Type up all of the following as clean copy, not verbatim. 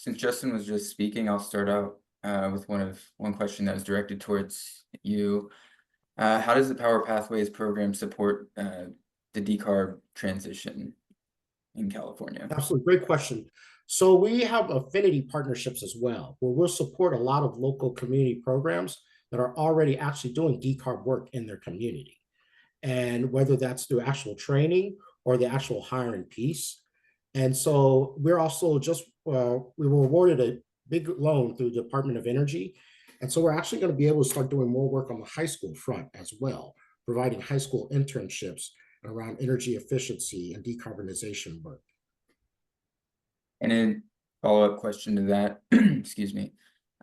since Justin was just speaking, I'll start out with one question that was directed towards you. How does the Power Pathways program support the decarb transition in California? Absolutely, great question. So we have affinity partnerships as well, where we'll support a lot of local community programs that are already actually doing decarb work in their community. And whether that's through actual training or the actual hiring piece. And so we're also we were awarded a big loan through the Department of Energy. And so we're actually going to be able to start doing more work on the high school front as well, providing high school internships around energy efficiency and decarbonization work. And a follow-up question to that, excuse me,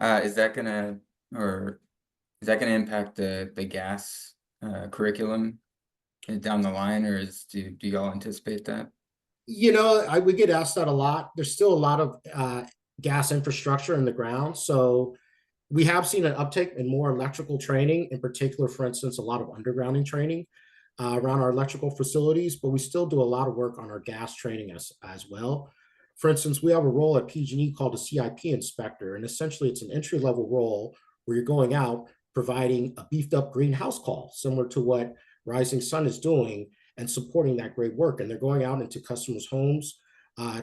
is that gonna impact the gas curriculum down the line, or do y'all anticipate that? We get asked that a lot. There's still a lot of gas infrastructure in the ground. So we have seen an uptick in more electrical training, in particular, for instance, a lot of undergrounding training around our electrical facilities, but we still do a lot of work on our gas training as well. For instance, we have a role at PG&E called a CIP inspector, and essentially it's an entry-level role where you're going out providing a beefed up greenhouse call, similar to what Rising Sun is doing, and supporting that great work. And they're going out into customers' homes,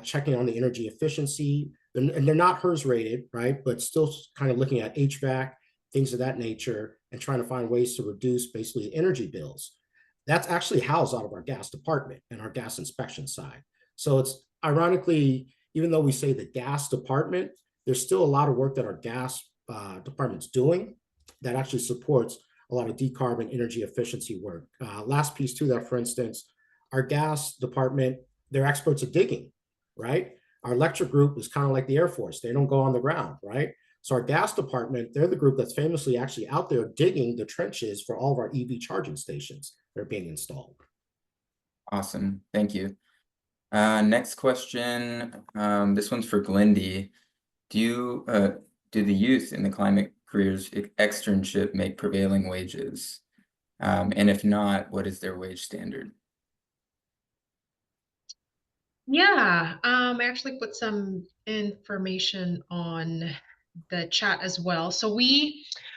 checking on the energy efficiency, and they're not HERS rated, right? But still kind of looking at HVAC, things of that nature, and trying to find ways to reduce basically energy bills. That's actually housed out of our gas department and our gas inspection side. So it's ironically, even though we say the gas department, there's still a lot of work that our gas department's doing that actually supports a lot of decarb and energy efficiency work. Last piece to that, for instance, our gas department, they're experts at digging, right? Our electric group is kind of like the Air Force. They don't go on the ground, right? So our gas department, they're the group that's famously actually out there digging the trenches for all of our EV charging stations that are being installed. Awesome, thank you. Next question, this one's for Glendie. Do the youth in the climate careers externship make prevailing wages? And if not, what is their wage standard? Yeah, I actually put some information on the chat as well. So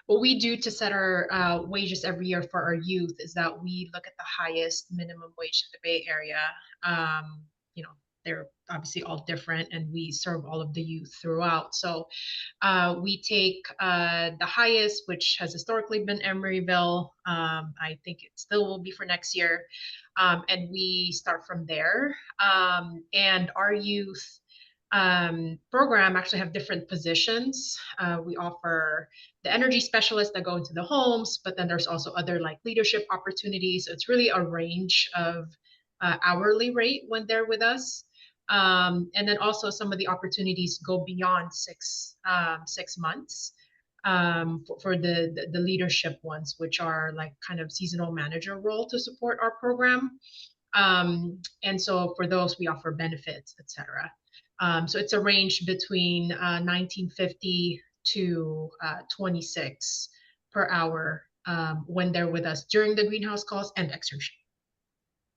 what we do to set our wages every year for our youth is that we look at the highest minimum wage in the Bay Area. You know, they're obviously all different, and we serve all of the youth throughout. So we take the highest, which has historically been Emeryville. I think it still will be for next year. And we start from there. And our youth program actually have different positions. We offer the energy specialists that go into the homes, but then there's also other like leadership opportunities. So it's really a range of hourly rate when they're with us. And then also some of the opportunities go beyond 6 months for the leadership ones, which are like kind of seasonal manager role to support our program. And so for those, we offer benefits, etc. So it's a range between 1950 to 26 per hour when they're with us during the greenhouse calls and externship.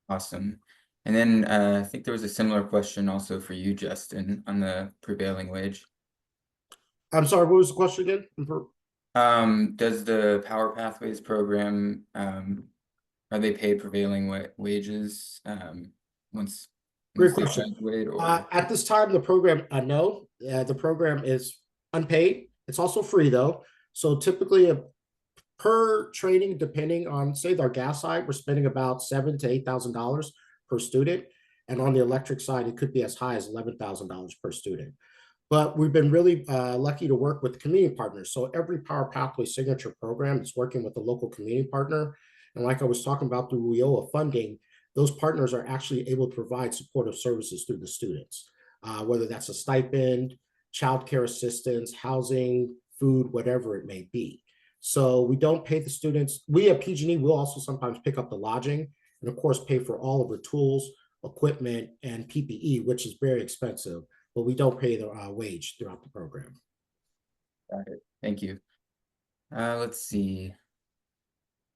Awesome. And then I think there was a similar question also for you, Justin, on the prevailing wage. I'm sorry, what was the question again? Does the Power Pathways program, are they paid prevailing wages once Great question. At this time, the program, no, the program is unpaid. It's also free though. So typically per training, depending on, say, our gas side, we're spending about $7,000 to $8,000 per student. And on the electric side, it could be as high as $11,000 per student. But we've been really lucky to work with community partners. So every Power Pathway signature program is working with a local community partner. And like I was talking about through WIOA funding, those partners are actually able to provide supportive services through the students, whether that's a stipend, childcare assistance, housing, food, whatever it may be. So we don't pay the students. We at PG&E will also sometimes pick up the lodging and of course pay for all of the tools, equipment, and PPE, which is very expensive, but we don't pay the wage throughout the program. Got it. Thank you. Let's see.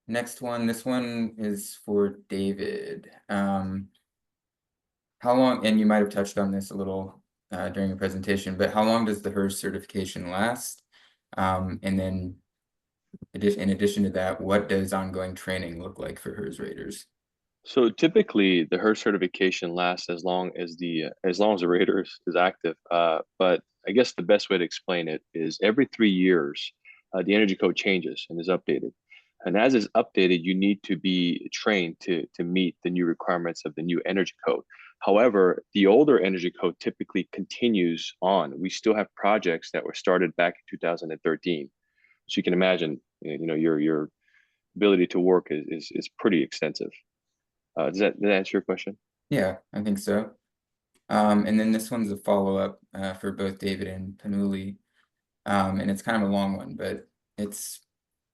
Next one. This one is for David. How long, and you might have touched on this a little during your presentation, but how long does the HERS certification last? And then in addition to that, what does ongoing training look like for HERS raters? So typically, the HERS certification lasts as long as the rater is active. But I guess the best way to explain it is every 3 years, the energy code changes and is updated. And as is updated, you need to be trained to meet the new requirements of the new energy code. However, the older energy code typically continues on. We still have projects that were started back in 2013. So you can imagine, your ability to work is pretty extensive. Does that answer your question? Yeah, I think so. And then this one's a follow-up for both David and Panuly. And it's kind of a long one, but it's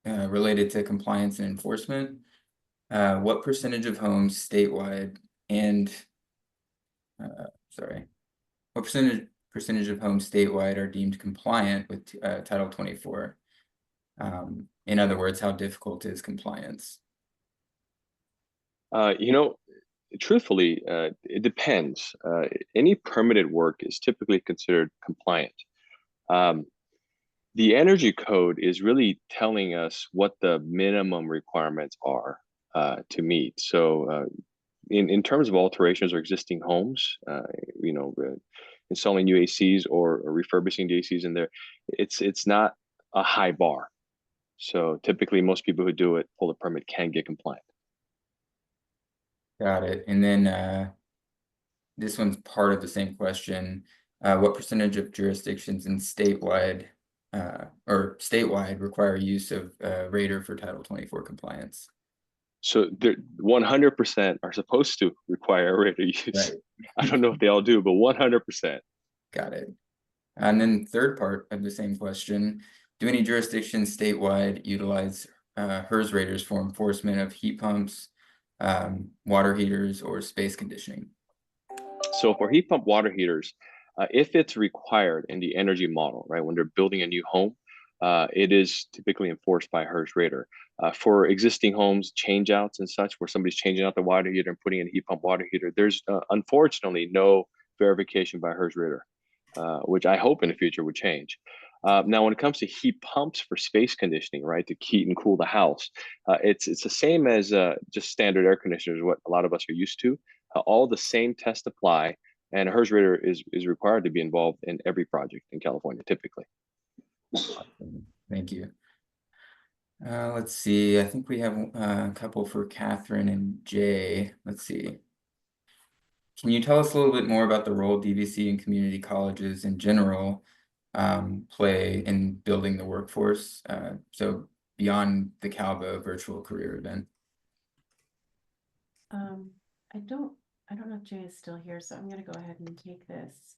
related to compliance and enforcement. What percentage of homes statewide what percentage of homes statewide are deemed compliant with Title 24? In other words, how difficult is compliance? Truthfully, it depends. Any permitted work is typically considered compliant. The energy code is really telling us what the minimum requirements are to meet. So in terms of alterations or existing homes, installing new ACs or refurbishing the ACs in there, it's not a high bar. So typically most people who do it, pull the permit, can get compliant. Got it. And then this one's part of the same question. What percentage of jurisdictions in statewide require use of rater for Title 24 compliance? So 100% are supposed to require rater use. Right. I don't know if they all do, but 100%. Got it. And then third part of the same question, do any jurisdictions statewide utilize HERS raters for enforcement of heat pumps, water heaters, or space conditioning? So for heat pump water heaters, if it's required in the energy model, right, when they're building a new home, it is typically enforced by HERS rater. For existing homes, change outs and such, where somebody's changing out the water heater and putting in a heat pump water heater, there's unfortunately no verification by HERS rater, which I hope in the future would change. Now, when it comes to heat pumps for space conditioning, right, to heat and cool the house, it's the same as just standard air conditioners, what a lot of us are used to. All the same tests apply, and a HERS rater is required to be involved in every project in California, typically. Thank you. Let's see. I think we have a couple for Catherine and Jay. Let's see. Can you tell us a little bit more about the role DVC and community colleges in general play in building the workforce? So beyond the Calvo virtual career event. I don't know if Jay is still here, so I'm going to go ahead and take this.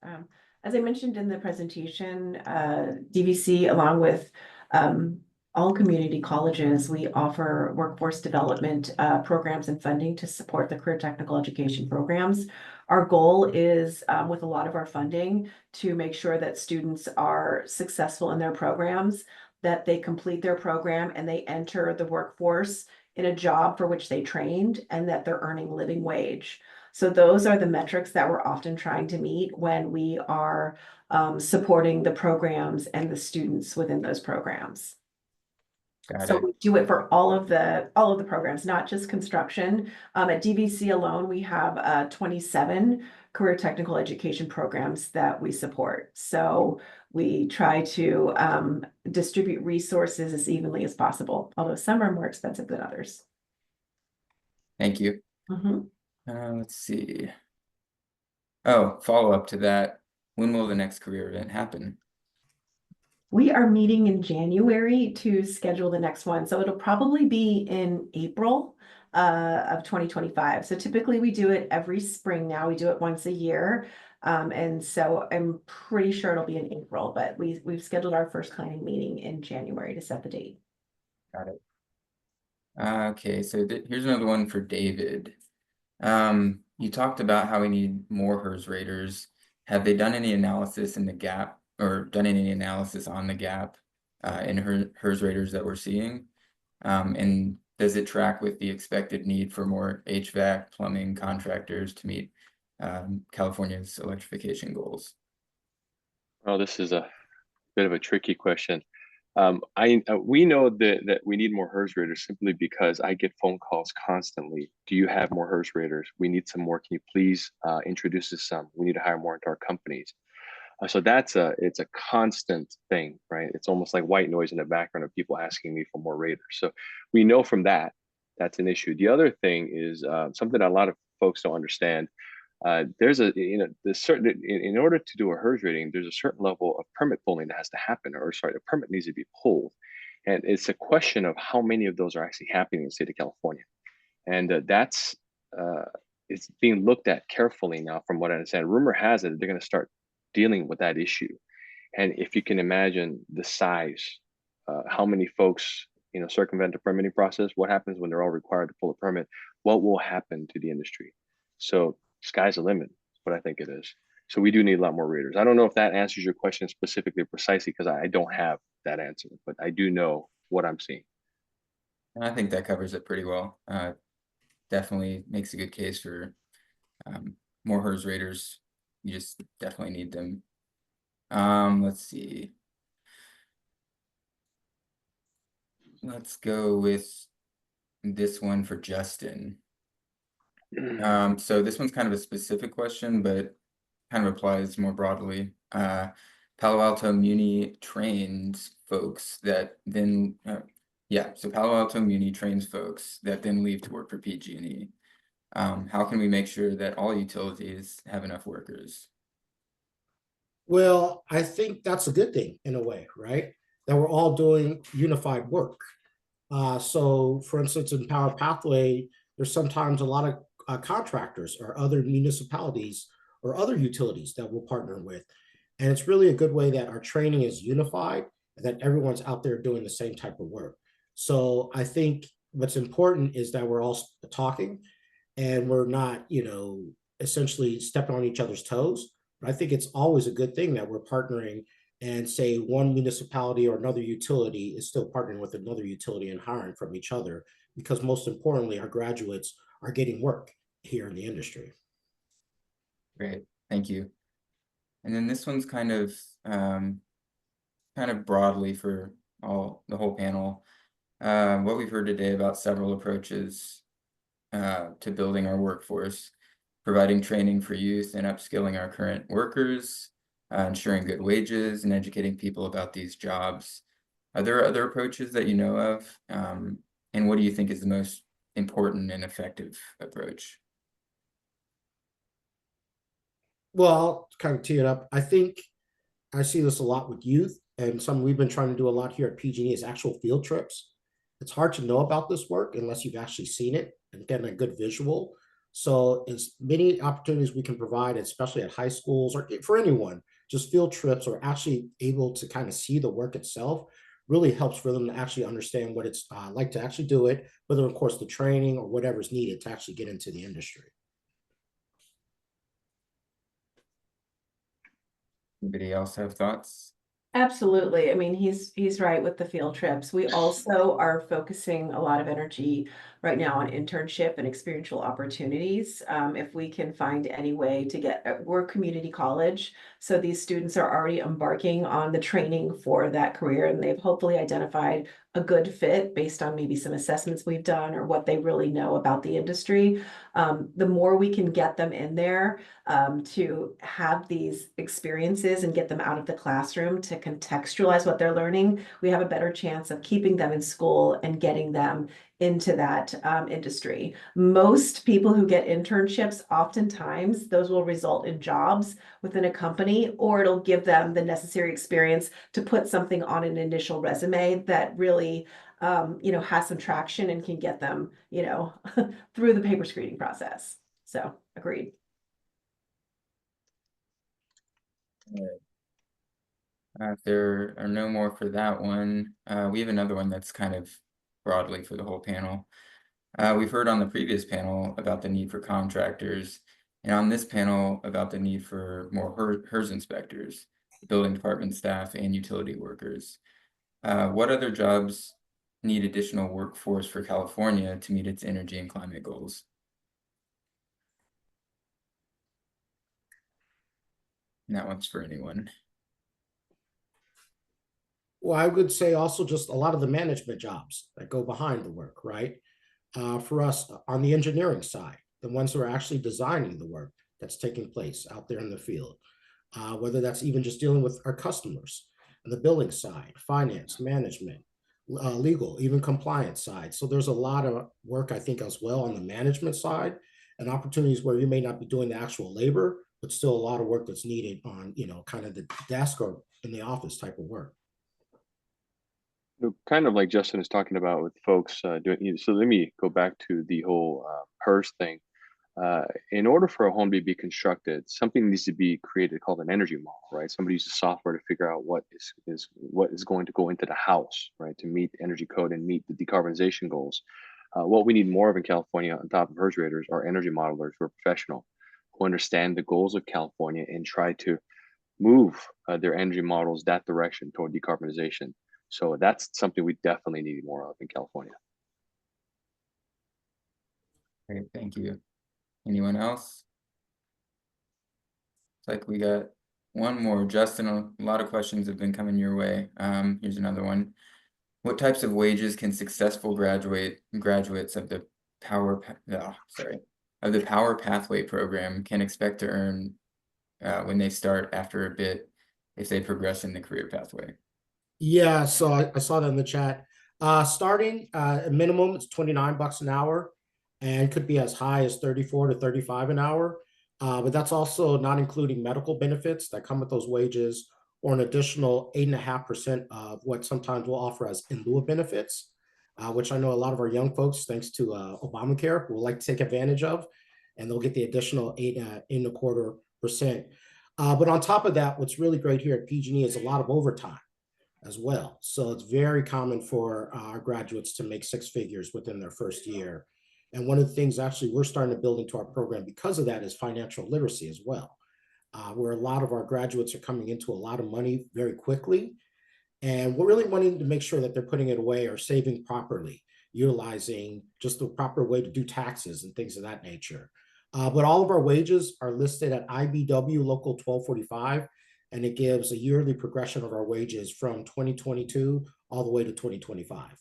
As I mentioned in the presentation, DVC, along with all community colleges, we offer workforce development programs and funding to support the career technical education programs. Our goal is, with a lot of our funding, to make sure that students are successful in their programs, that they complete their program and they enter the workforce in a job for which they trained, and that they're earning living wage. So those are the metrics that we're often trying to meet when we are supporting the programs and the students within those programs. So we do it for all of the programs, not just construction. At DVC alone, we have 27 career technical education programs that we support. So we try to distribute resources as evenly as possible, although some are more expensive than others. Thank you. Mm-hmm. Let's see. Oh, follow up to that. When will the next career event happen? We are meeting in January to schedule the next one. So it'll probably be in April of 2025. So typically we do it every spring now. We do it once a year. And so I'm pretty sure it'll be in April, but we've scheduled our first planning meeting in January to set the date. Got it. Okay, so here's another one for David. You talked about how we need more HERS raters. Have they done any analysis in the gap, or done any analysis on the gap in HERS raters that we're seeing? And does it track with the expected need for more HVAC, plumbing contractors to meet California's electrification goals? Oh, this is a bit of a tricky question. We know that we need more HERS raters simply because I get phone calls constantly. Do you have more HERS raters? We need some more. Can you please introduce us some? We need to hire more into our companies. So it's a constant thing, right? It's almost like white noise in the background of people asking me for more raters. So we know from that's an issue. The other thing is something that a lot of folks don't understand. There's there's certain in order to do a HERS rating, there's a certain level of permit pulling that has to happen, or sorry, the permit needs to be pulled, and it's a question of how many of those are actually happening in the state of California, and that's it's being looked at carefully now. From what I understand, rumor has it they're going to start dealing with that issue, and if you can imagine the size, how many folks circumvent the permitting process, what happens when they're all required to pull a permit, what will happen to the industry? So sky's the limit, what I think it is. So we do need a lot more readers. I don't know if that answers your question specifically precisely, because I don't have that answer, but I do know what I'm seeing. I think that covers it pretty well. Definitely makes a good case for more HERS raters. You just definitely need them. Let's see. Let's go with this one for Justin. So this one's kind of a specific question, but kind of applies more broadly. Palo Alto Muni trains folks that then, so Palo Alto Muni trains folks that then leave to work for PG&E. How can we make sure that all utilities have enough workers? Well, I think that's a good thing in a way, right? That we're all doing unified work. So for instance, in Power Pathway, there's sometimes a lot of contractors or other municipalities or other utilities that we'll partner with. And it's really a good way that our training is unified and that everyone's out there doing the same type of work. So I think what's important is that we're all talking and we're not, essentially stepping on each other's toes. But I think it's always a good thing that we're partnering and say one municipality or another utility is still partnering with another utility and hiring from each other, because most importantly, our graduates are getting work here in the industry. Great, thank you. And then this one's kind of broadly for the whole panel. What we've heard today about several approaches to building our workforce, providing training for youth and upskilling our current workers, ensuring good wages and educating people about these jobs. Are there other approaches that you know of? And what do you think is the most important and effective approach? Well, I'll kind of tee it up. I think I see this a lot with youth, and something we've been trying to do a lot here at PG&E is actual field trips. It's hard to know about this work unless you've actually seen it and gotten a good visual. So as many opportunities we can provide, especially at high schools or for anyone, just field trips or actually able to kind of see the work itself really helps for them to actually understand what it's like to actually do it, whether of course the training or whatever's needed to actually get into the industry. Anybody else have thoughts? Absolutely. I mean, he's right with the field trips. We also are focusing a lot of energy right now on internship and experiential opportunities. If we can find any way to we're a community college, so these students are already embarking on the training for that career, and they've hopefully identified a good fit based on maybe some assessments we've done or what they really know about the industry. The more we can get them in there to have these experiences and get them out of the classroom to contextualize what they're learning, we have a better chance of keeping them in school and getting them into that industry. Most people who get internships, oftentimes those will result in jobs within a company, or it'll give them the necessary experience to put something on an initial resume that really has some traction and can get them, through the paper screening process. So agreed. If there are no more for that one, we have another one that's kind of broadly for the whole panel. We've heard on the previous panel about the need for contractors, and on this panel about the need for more HERS inspectors, building department staff, and utility workers. What other jobs need additional workforce for California to meet its energy and climate goals? And that one's for anyone. Well, I would say also just a lot of the management jobs that go behind the work, right? For us on the engineering side, the ones who are actually designing the work that's taking place out there in the field, whether that's even just dealing with our customers on the billing side, finance, management, legal, even compliance side. So there's a lot of work, I think, as well on the management side and opportunities where you may not be doing the actual labor, but still a lot of work that's needed on, kind of the desk or in the office type of work. Kind of like Justin is talking about with folks doing. So let me go back to the whole PERS thing. In order for a home to be constructed, something needs to be created called an energy model, right? Somebody uses software to figure out what is going to go into the house, right, to meet the energy code and meet the decarbonization goals. What we need more of in California, on top of HERS raters, are energy modelers who are professional, who understand the goals of California and try to move their energy models that direction toward decarbonization. So that's something we definitely need more of in California. Great, thank you. Anyone else? It's like we got one more. Justin, a lot of questions have been coming your way. Here's another one. What types of wages can successful graduates of the Power Pathway program can expect to earn when they start after a bit if they progress in the career pathway? Yeah, so I saw that in the chat. Starting at minimum, it's $29 an hour and could be as high as 34 to 35 an hour. But that's also not including medical benefits that come with those wages or an additional 8.5% of what sometimes we'll offer as in lieu of benefits, which I know a lot of our young folks, thanks to Obamacare, will like to take advantage of, and they'll get the additional 8.25%. But on top of that, what's really great here at PG&E is a lot of overtime as well. So it's very common for our graduates to make six figures within their first year. And one of the things actually we're starting to build into our program because of that is financial literacy as well, where a lot of our graduates are coming into a lot of money very quickly. And we're really wanting to make sure that they're putting it away or saving properly, utilizing just the proper way to do taxes and things of that nature. But all of our wages are listed at IBW Local 1245, and it gives a yearly progression of our wages from 2022 all the way to 2025.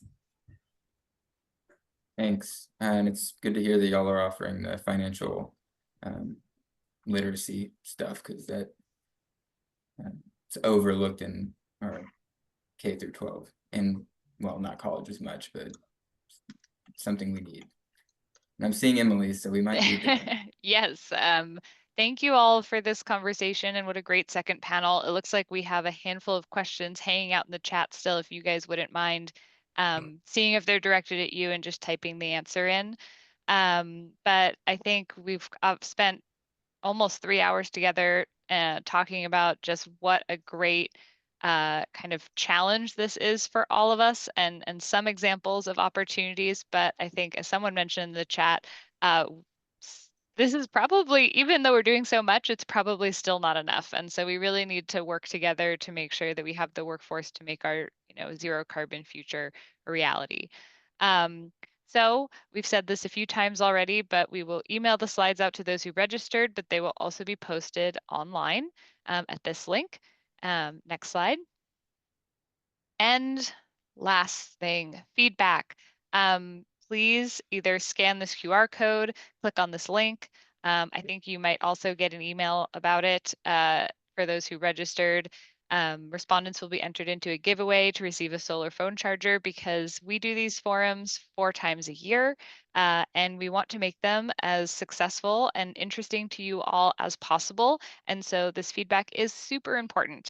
Thanks. And it's good to hear that y'all are offering the financial literacy stuff, because that it's overlooked in our K through 12, and well, not college as much, but something we need. And I'm seeing Emily, so we might need that. Yes. Thank you all for this conversation, and what a great second panel. It looks like we have a handful of questions hanging out in the chat still, if you guys wouldn't mind seeing if they're directed at you and just typing the answer in. But I think we've spent almost 3 hours together talking about just what a great kind of challenge this is for all of us, and some examples of opportunities. But I think, as someone mentioned in the chat, this is probably, even though we're doing so much, it's probably still not enough. And so we really need to work together to make sure that we have the workforce to make our zero carbon future a reality. So we've said this a few times already, but we will email the slides out to those who registered, but they will also be posted online at this link. Next slide. And last thing, feedback. Please either scan this QR code, click on this link. I think you might also get an email about it for those who registered. Respondents will be entered into a giveaway to receive a solar phone charger, because we do these forums 4 times a year, and we want to make them as successful and interesting to you all as possible. And so this feedback is super important.